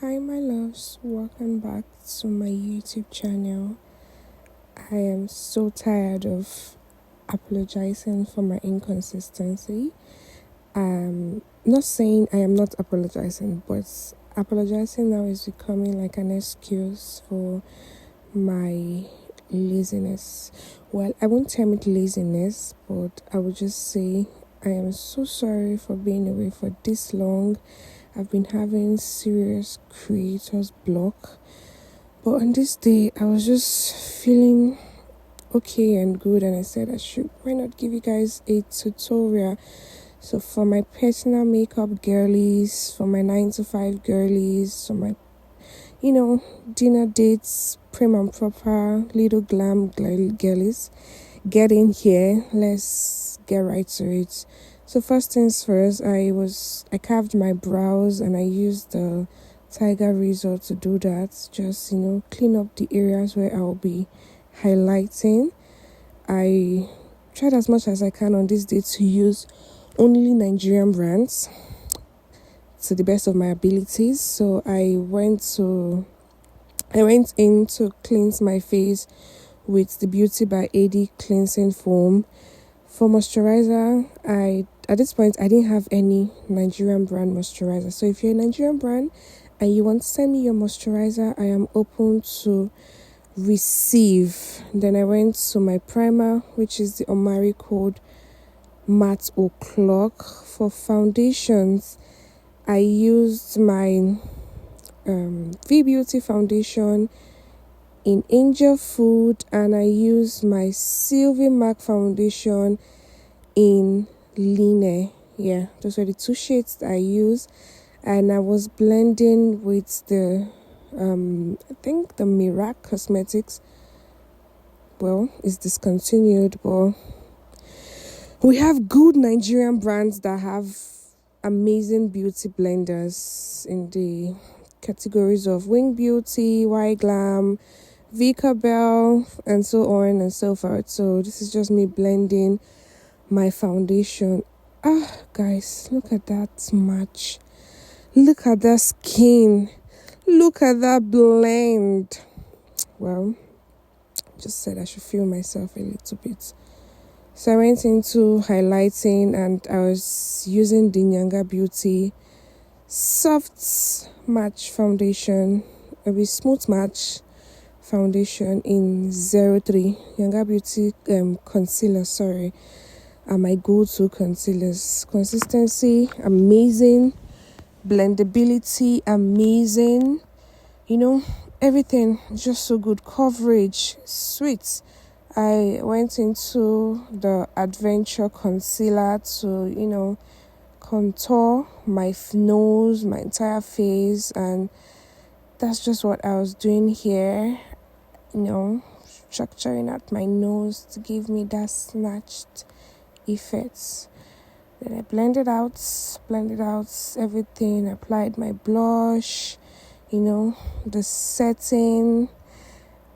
Hi, my loves, welcome back to my YouTube channel. I am so tired of apologizing for my inconsistency. Not saying I am not apologizing, but apologizing now is becoming like an excuse for my laziness. Well, I won't term it laziness, but I would just say I am so sorry for being away for this long. I've been having serious creators block, but on this day I was just feeling okay and good, and I said why not give you guys a tutorial. So for my personal makeup girlies, for my 9 to 5 girlies, for my dinner dates, prim and proper little glam girlies, get in here. Let's get right to it. So first things first, I carved my brows and I used the Tiger Razor to do that. Just clean up the areas where I'll be highlighting. I tried as much as I can on this day to use only Nigerian brands to the best of my abilities. So I went in to cleanse my face with the Beauty by AD cleansing foam. For moisturizer, at this point I didn't have any Nigerian brand moisturizer. So if you're a Nigerian brand and you want to send me your moisturizer, I am open to receive. Then I went to my primer, which is the Omari Code Matte O'Clock. For foundations, I used my V Beauty foundation in Angel Food, and I used my Sylvie MAC foundation in Line. Yeah, those were the two shades that I used, and I was blending with the I think the Mirac Cosmetics. Well, it's discontinued, but we have good Nigerian brands that have amazing beauty blenders in the categories of Wing Beauty, Y Glam, Vika Bell, and so on and so forth. So this is just me blending my foundation. Guys, look at that match. Look at that skin. Look at that blend. Well, just said I should feel myself a little bit. So I went into highlighting and I was using the Nyanga Beauty Soft Match Foundation, a smooth match foundation in 03. Nyanga Beauty concealer, are my go-to concealers. Consistency, amazing. Blendability, amazing. Everything just so good. Coverage, sweet. I went into the Adventure Concealer to, contour my nose, my entire face, and that's just what I was doing here, structuring out my nose to give me that snatched effects. Then I blended out everything, applied my blush, the setting.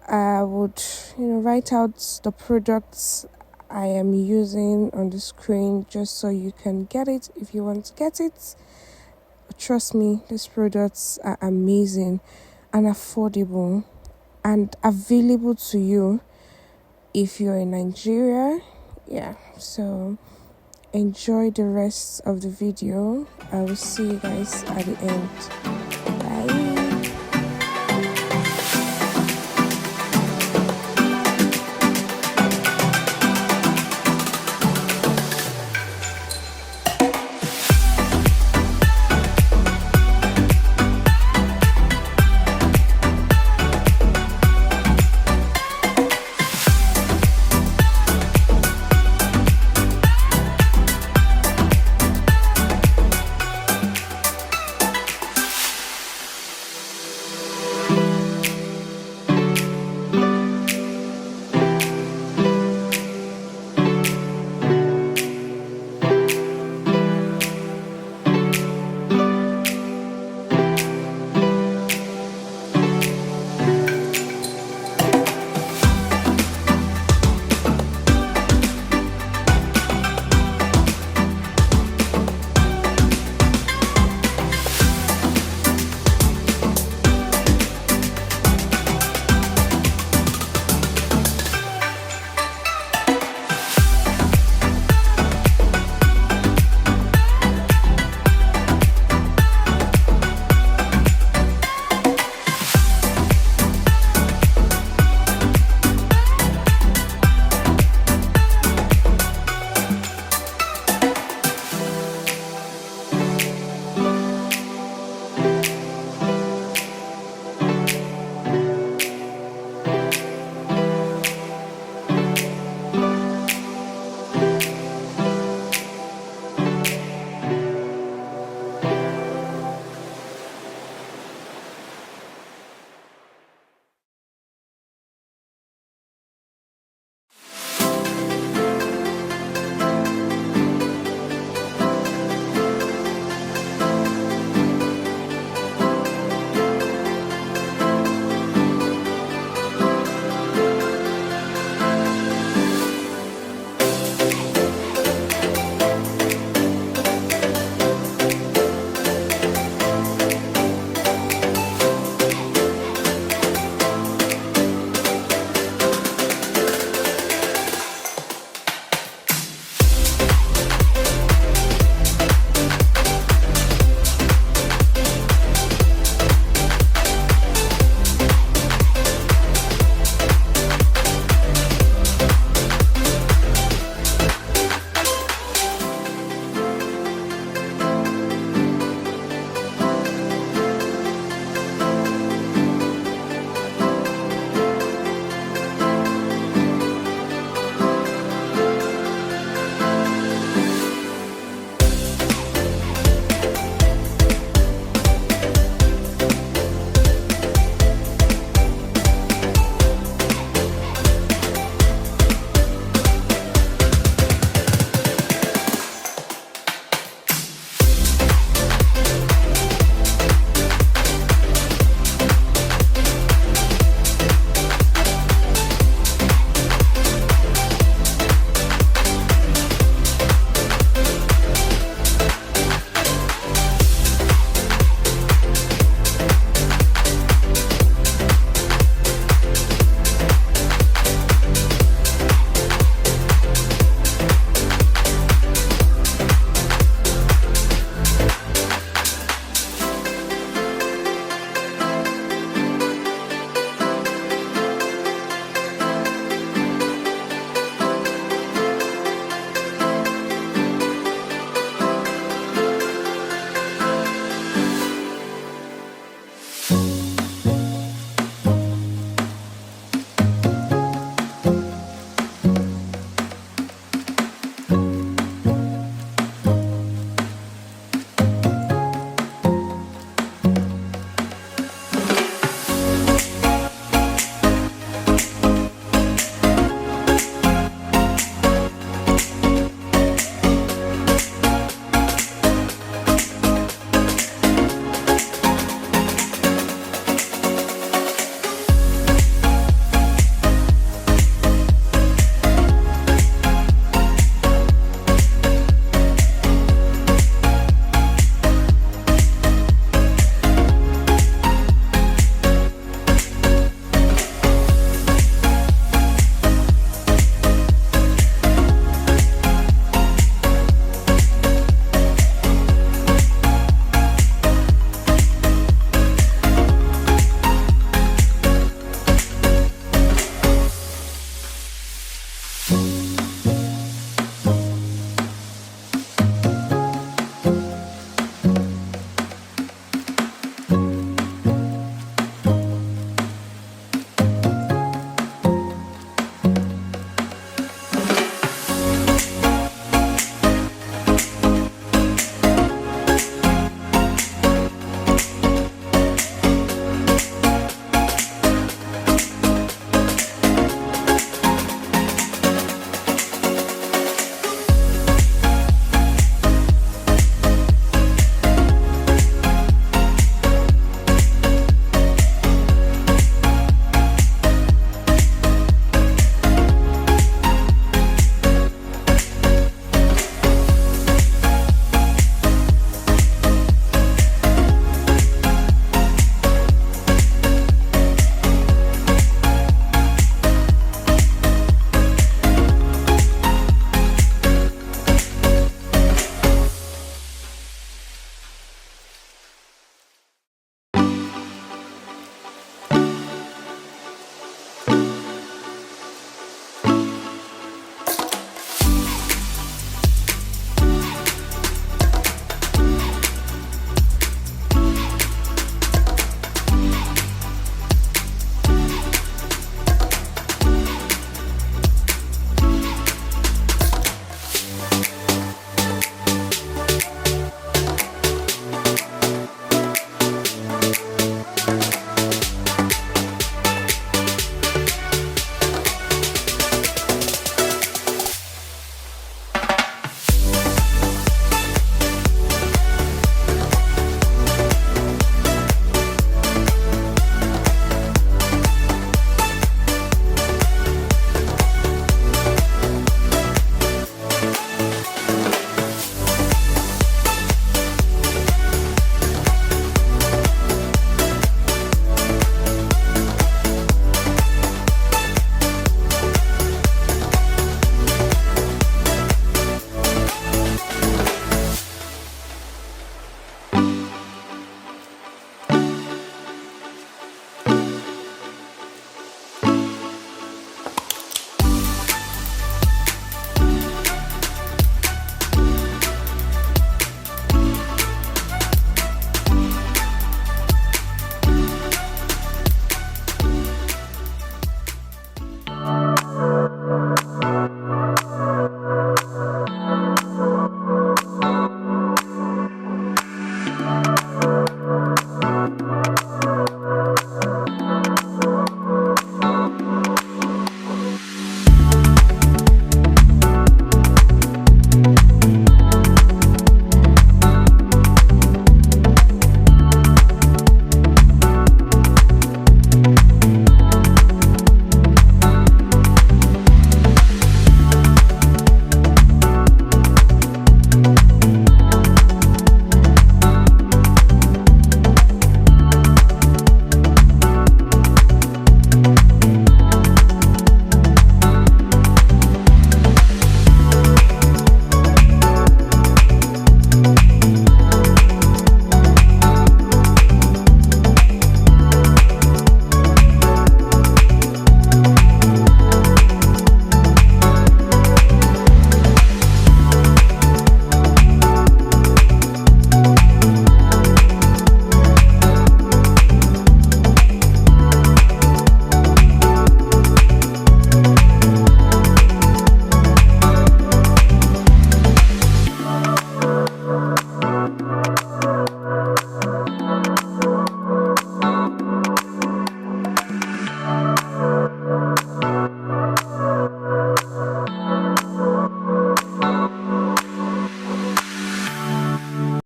I would, write out the products I am using on the screen just so you can get it if you want to get it. Trust me, these products are amazing and affordable and available to you if you're in Nigeria. Yeah, so enjoy the rest of the video. I will see you guys at the end. Bye.